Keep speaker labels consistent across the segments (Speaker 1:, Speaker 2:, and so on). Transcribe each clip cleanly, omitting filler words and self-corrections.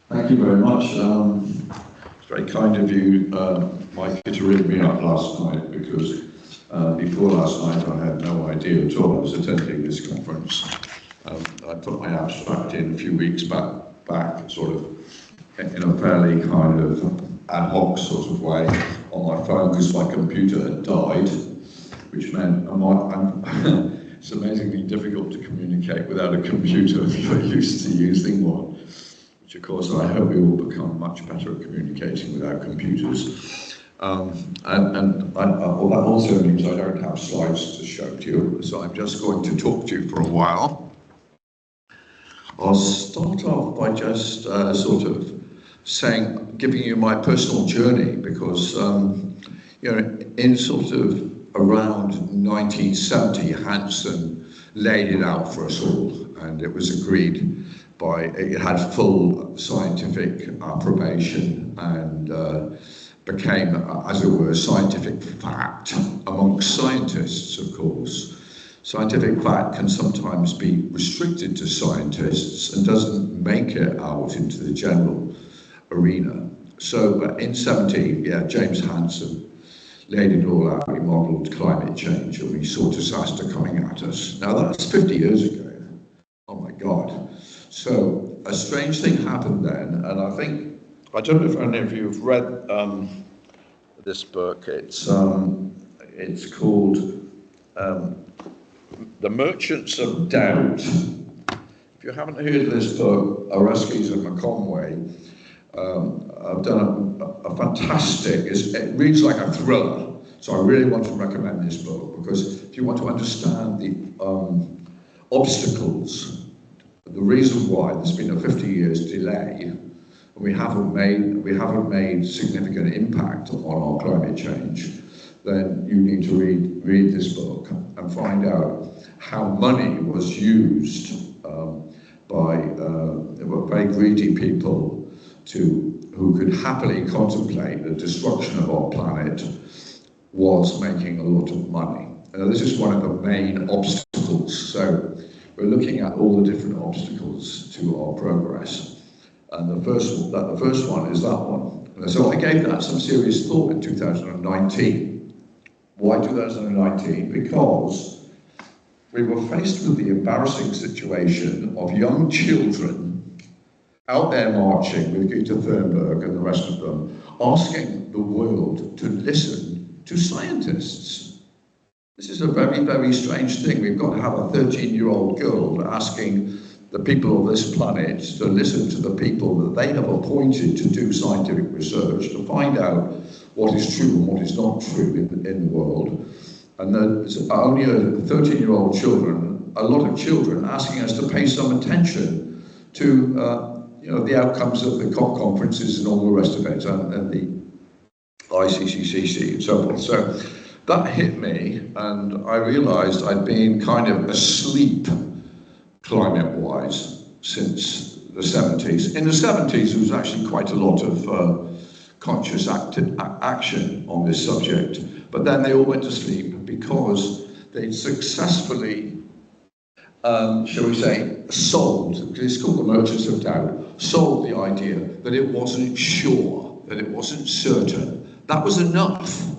Speaker 1: Thank you very much. It's very kind of you, Mike, to ring me up last night because before last night I had no idea at all I was attending this conference. I put my abstract in a few weeks back, sort of in a fairly kind of ad hoc sort of way on my phone because my computer had died, which meant it's amazingly difficult to communicate without a computer if you're used to using one. Which of course I hope we will become much better at communicating without computers. Well, that also means I don't have slides to show to you, so I'm just going to talk to you for a while. I'll start off by just sort of giving you my personal journey, because in sort of around 1970, Hansen laid it out for us all, and it was agreed it had full scientific approbation and became, as it were, scientific fact amongst scientists, of course. Scientific fact can sometimes be restricted to scientists and doesn't make it out into the general arena. So, but in 70, James Hansen laid it all out. We modelled climate change and we saw disaster coming at us. Now that's 50 years ago. Oh my God. So a strange thing happened then, and I don't know if any of you have read this book. It's called The Merchants of Doubt. If you haven't heard of this book, Orestes and McConway have done a fantastic, it reads like a thriller, so I really want to recommend this book, because if you want to understand the obstacles, the reason why there's been a 50 years delay and we haven't made significant impact on our climate change, then you need to read this book and find out how money was used by very greedy people who could happily contemplate the destruction of our planet was making a lot of money. This is one of the main obstacles. So we're looking at all the different obstacles to our progress. And the first one is that one. And so I gave that some serious thought in 2019. Why 2019? Because we were faced with the embarrassing situation of young children out there marching with Greta Thunberg and the rest of them, asking the world to listen to scientists. This is a very, very strange thing. We've got to have a 13-year-old girl asking the people of this planet to listen to the people that they have appointed to do scientific research, to find out what is true and what is not true in the world. And there's only 13-year-old children, a lot of children, asking us to pay some attention to the outcomes of the COP conferences and all the rest of it, and the ICCC and so forth. So that hit me, and I realised I'd been kind of asleep climate-wise since the 70s. In the 70s, there was actually quite a lot of conscious action on this subject, but then they all went to sleep because they'd successfully, shall we say, sold, because it's called The Merchants of Doubt, sold the idea that it wasn't sure, that it wasn't certain. That was enough.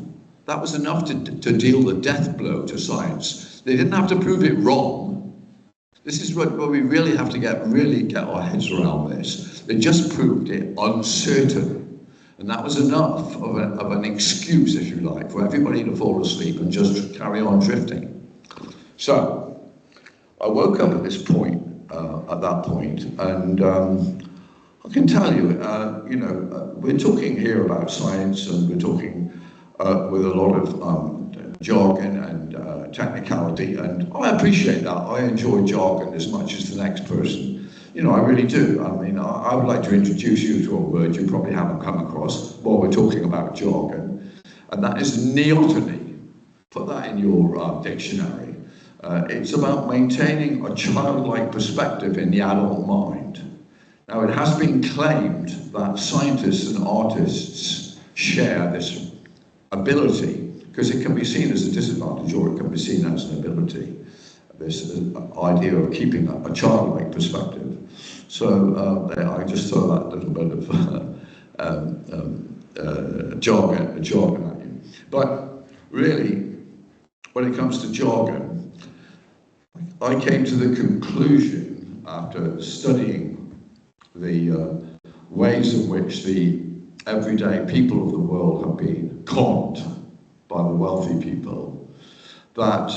Speaker 1: That was enough to deal the death blow to science. They didn't have to prove it wrong. This is where we really have to get our heads around this. They just proved it uncertain. And that was enough of an excuse, if you like, for everybody to fall asleep and just carry on drifting. So I woke up at this point, at that point, and I can tell you, we're talking here about science, and we're talking with a lot of jargon and technicality, and I appreciate that. I enjoy jargon as much as the next person. I really do. I mean, I would like to introduce you to a word you probably haven't come across while we're talking about jargon, and that is neoteny. Put that in your dictionary. It's about maintaining a childlike perspective in the adult mind. Now, it has been claimed that scientists and artists share this ability, because it can be seen as a disadvantage or it can be seen as an ability. this idea of keeping a childlike perspective. So I just throw that little bit of jargon at you. But really, when it comes to jargon, I came to the conclusion after studying the ways in which the everyday people of the world have been conned by the wealthy people, that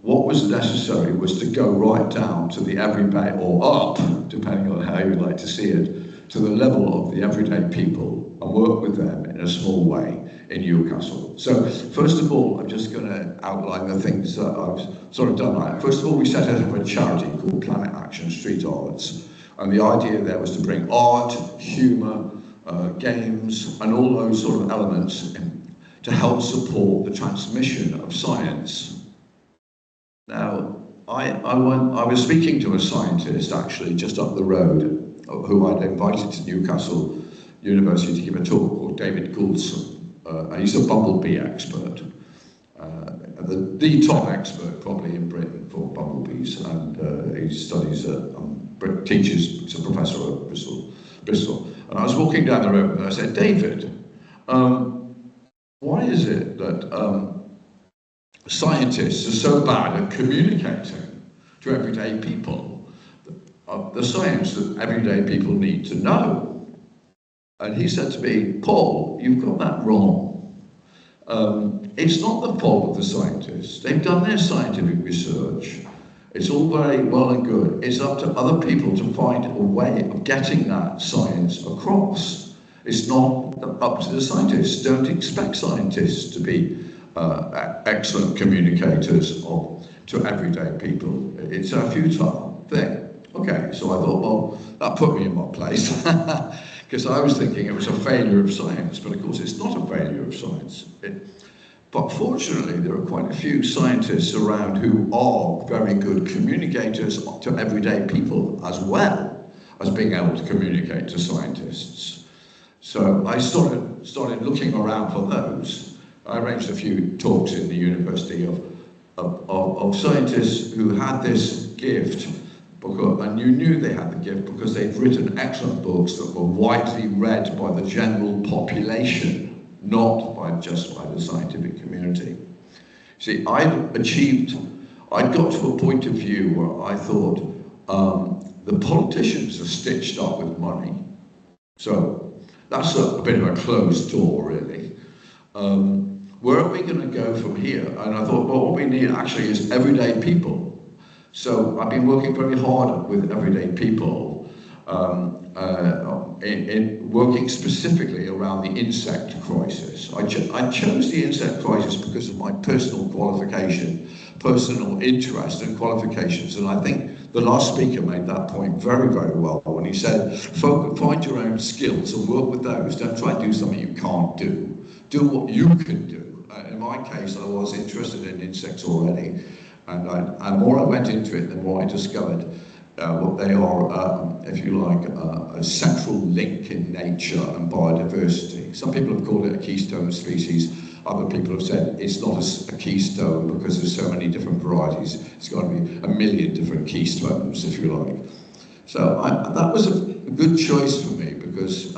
Speaker 1: what was necessary was to go right down to the everyday, or up, depending on how you like to see it, to the level of the everyday people and work with them in a small way in Newcastle. So first of all, I'm just going to outline the things that I've sort of done. Right. First of all, we set up a charity called Planet Action Street Arts, and the idea there was to bring art, humour, games, and all those sort of elements to help support the transmission of science. Now, I was speaking to a scientist actually just up the road, who I'd invited to Newcastle University to give a talk, called David Goulson. And he's a bumblebee expert, the top expert probably in Britain for bumblebees, and he studies teaches, he's a professor at Bristol. And I was walking down the road and I said, David, why is it that scientists are so bad at communicating to everyday people the science that everyday people need to know? And he said to me, Paul, you've got that wrong. It's not the fault of the scientists. They've done their scientific research. It's all very well and good. It's up to other people to find a way of getting that science across. It's not up to the scientists. Don't expect scientists to be excellent communicators to everyday people. It's a futile thing. Okay, so I thought, well, that put me in my place. Because I was thinking it was a failure of science, but of course it's not a failure of science. But fortunately, there are quite a few scientists around who are very good communicators to everyday people, as well as being able to communicate to scientists. So I started looking around for those. I arranged a few talks in the university of scientists who had this gift, and you knew they had the gift because they'd written excellent books that were widely read by the general population, not just by the scientific community. See, I'd got to a point of view where I thought the politicians are stitched up with money. So that's a bit of a closed door, really. Where are we going to go from here? And I thought, well, what we need actually is everyday people. So I've been working very hard with everyday people, in working specifically around the insect crisis. I chose the insect crisis because of my personal qualification, personal interest and qualifications, and I think the last speaker made that point very, very well when he said, find your own skills and work with those. Don't try to do something you can't do. Do what you can do. In my case, I was interested in insects already, and the more I went into it, the more I discovered what they are, if you like, a central link in nature and biodiversity. Some people have called it a keystone species. Other people have said it's not a keystone because there's so many different varieties. It's got to be a million different keystones, if you like. So that was a good choice for me because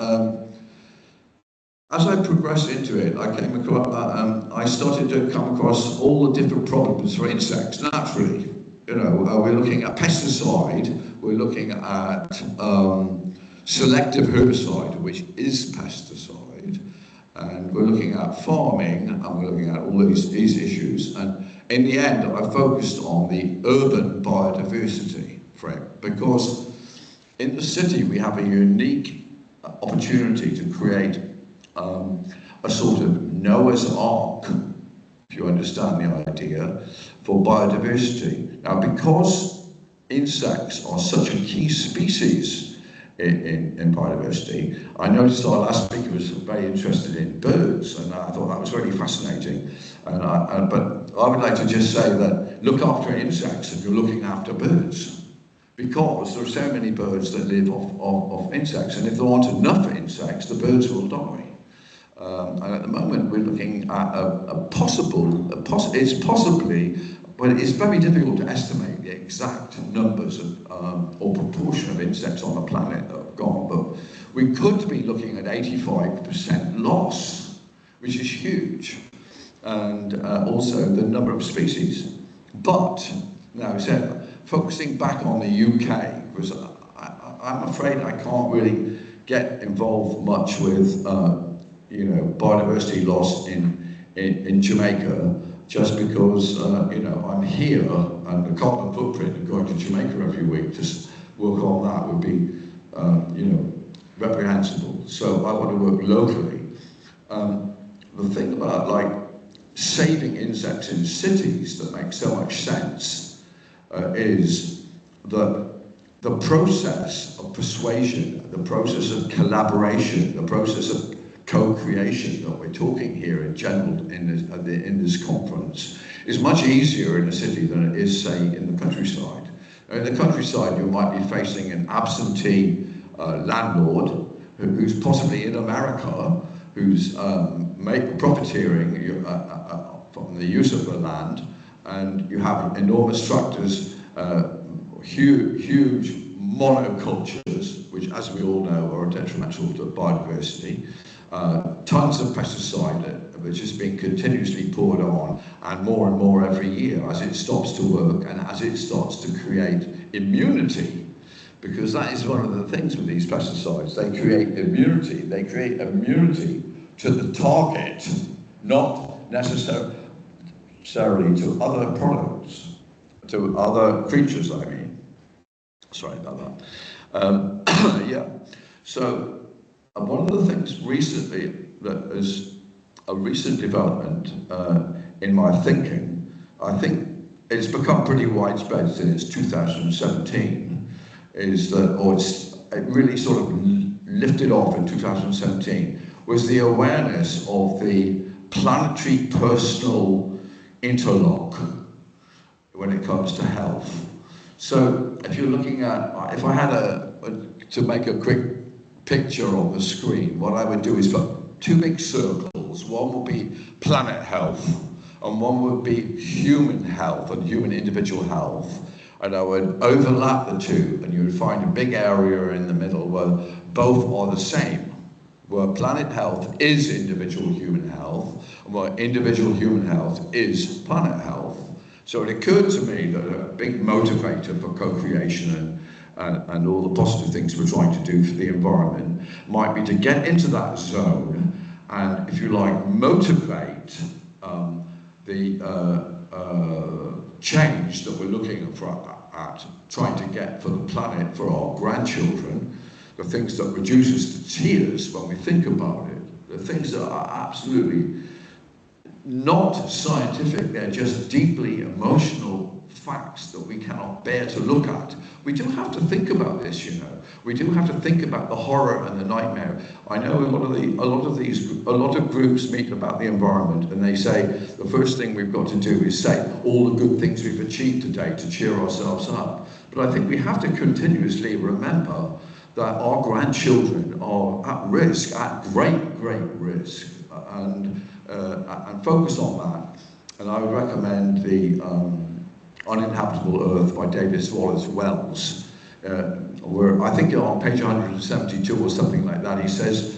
Speaker 1: as I progressed into it, I started to come across all the different problems for insects naturally. You know, we're looking at pesticide, we're looking at selective herbicide, which is pesticide, and we're looking at farming, and we're looking at all these issues. And in the end, I focused on the urban biodiversity frame, because in the city we have a unique opportunity to create a sort of Noah's Ark, if you understand the idea, for biodiversity. Now, because insects are such a key species in biodiversity, I noticed our last speaker was very interested in birds, and I thought that was really fascinating. But I would like to just say that look after insects if you're looking after birds, because there are so many birds that live off insects, and if there aren't enough insects, the birds will die. And at the moment, we're looking at it's possibly but it's very difficult to estimate the exact numbers of, or proportion of insects on the planet that have gone, but we could be looking at 85% loss, which is huge, and also the number of species. But, now, so, focusing back on the UK, because I'm afraid I can't really get involved much with biodiversity loss in Jamaica, just because I'm here, and the carbon footprint of going to Jamaica every week to work on that would be reprehensible. So I want to work locally. The thing about like saving insects in cities that makes so much sense is that the process of persuasion, the process of collaboration, the process of co-creation that we're talking here in general in this conference is much easier in a city than it is, say, in the countryside. In the countryside, you might be facing an absentee landlord who's possibly in America, who's profiteering from the use of the land, and you have enormous structures, huge monocultures, which, as we all know, are detrimental to biodiversity. Tons of pesticide which is being continuously poured on, and more every year as it stops to work and as it starts to create immunity, because that is one of the things with these pesticides. They create immunity. They create immunity to the target, not necessarily to other products, to other creatures, I mean. Sorry about that. Yeah. So one of the things recently that is a recent development in my thinking, I think it's become pretty widespread since 2017, is that, or it really sort of lifted off in 2017, was the awareness of the planetary personal interlock when it comes to health. So if you're looking at, if I had to make a quick picture on the screen, what I would do is put two big circles. One would be planet health, and one would be human health and human individual health. And I would overlap the two, and you would find a big area in the middle where both are the same, where planet health is individual human health, and where individual human health is planet health. So it occurred to me that a big motivator for co-creation and all the positive things we're trying to do for the environment might be to get into that zone and, if you like, motivate the change that we're looking at trying to get for the planet, for our grandchildren, the things that reduce us to tears when we think about it, the things that are absolutely not scientific, they're just deeply emotional facts that we cannot bear to look at. We do have to think about this, you know. We do have to think about the horror and the nightmare. I know a lot of groups meet about the environment, and they say the first thing we've got to do is say all the good things we've achieved today to cheer ourselves up. But I think we have to continuously remember that our grandchildren are at risk, at great risk, and focus on that. And I would recommend the Uninhabitable Earth by David Wallace Wells, where I think on page 172 or something like that, he says,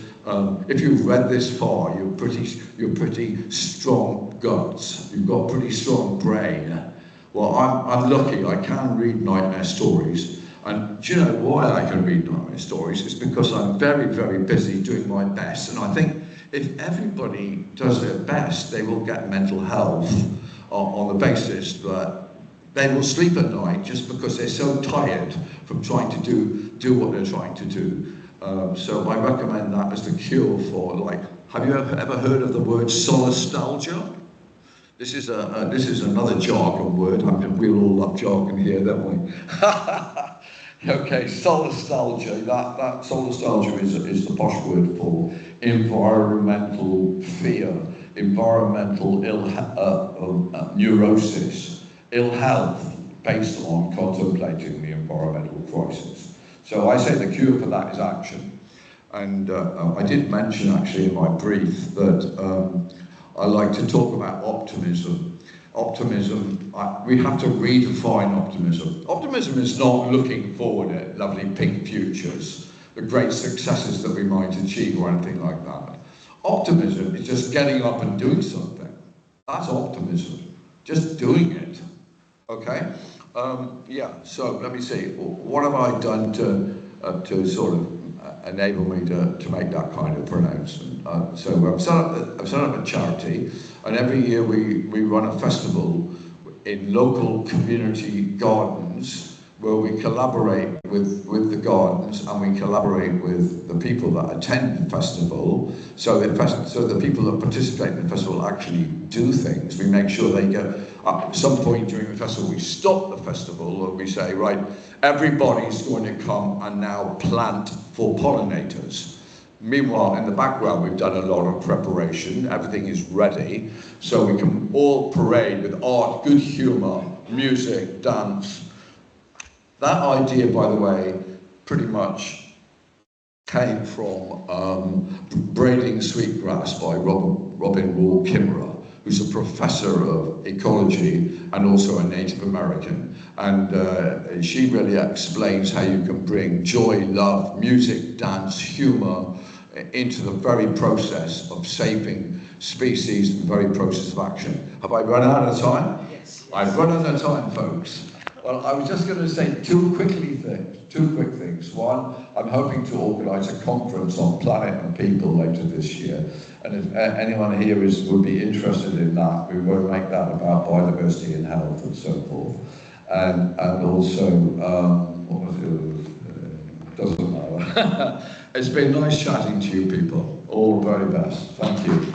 Speaker 1: if you've read this far, you're pretty strong guts. You've got pretty strong brain. Well, I'm lucky. I can read nightmare stories. And do you know why I can read nightmare stories? It's because I'm very busy doing my best. And I think if everybody does their best, they will get mental health on the basis that they will sleep at night just because they're so tired from trying to do what they're trying to do. So I recommend that as the cure for, like, have you ever heard of the word solastalgia? This is another jargon word. I mean, we all love jargon here, don't we? Okay, solastalgia. That solastalgia is the posh word for environmental fear, environmental neurosis, ill health based on contemplating the environmental crisis. So I say the cure for that is action. And I did mention actually in my brief that I like to talk about optimism. Optimism, we have to redefine optimism. Optimism is not looking forward at lovely pink futures, the great successes that we might achieve or anything like that. Optimism is just getting up and doing something. That's optimism, just doing it. Okay? Yeah, so let me see. What have I done to sort of enable me to make that kind of pronouncement? So I've set up a charity, and every year we run a festival in local community gardens where we collaborate with the gardens, and we collaborate with the people that attend the festival. So the people that participate in the festival actually do things. We make sure they get, at some point during the festival, we stop the festival and we say, right, everybody's going to come and now plant for pollinators. Meanwhile, in the background, we've done a lot of preparation. Everything is ready, so we can all parade with art, good humour, music, dance. That idea, by the way, pretty much came from Braiding Sweetgrass by Robin Wall Kimmerer, who's a professor of ecology and also a Native American. And she really explains how you can bring joy, love, music, dance, humour into the very process of saving species, the very process of action. Have I run out of time?
Speaker 2: Yes.
Speaker 1: I've run out of time, folks. Well, I was just going to say two quick things. One, I'm hoping to organise a conference on planet and people later this year. And if anyone here would be interested in that, we will make that about biodiversity and health and so forth. And also, what was it? Doesn't matter. It's been nice chatting to you people. All the very best. Thank you.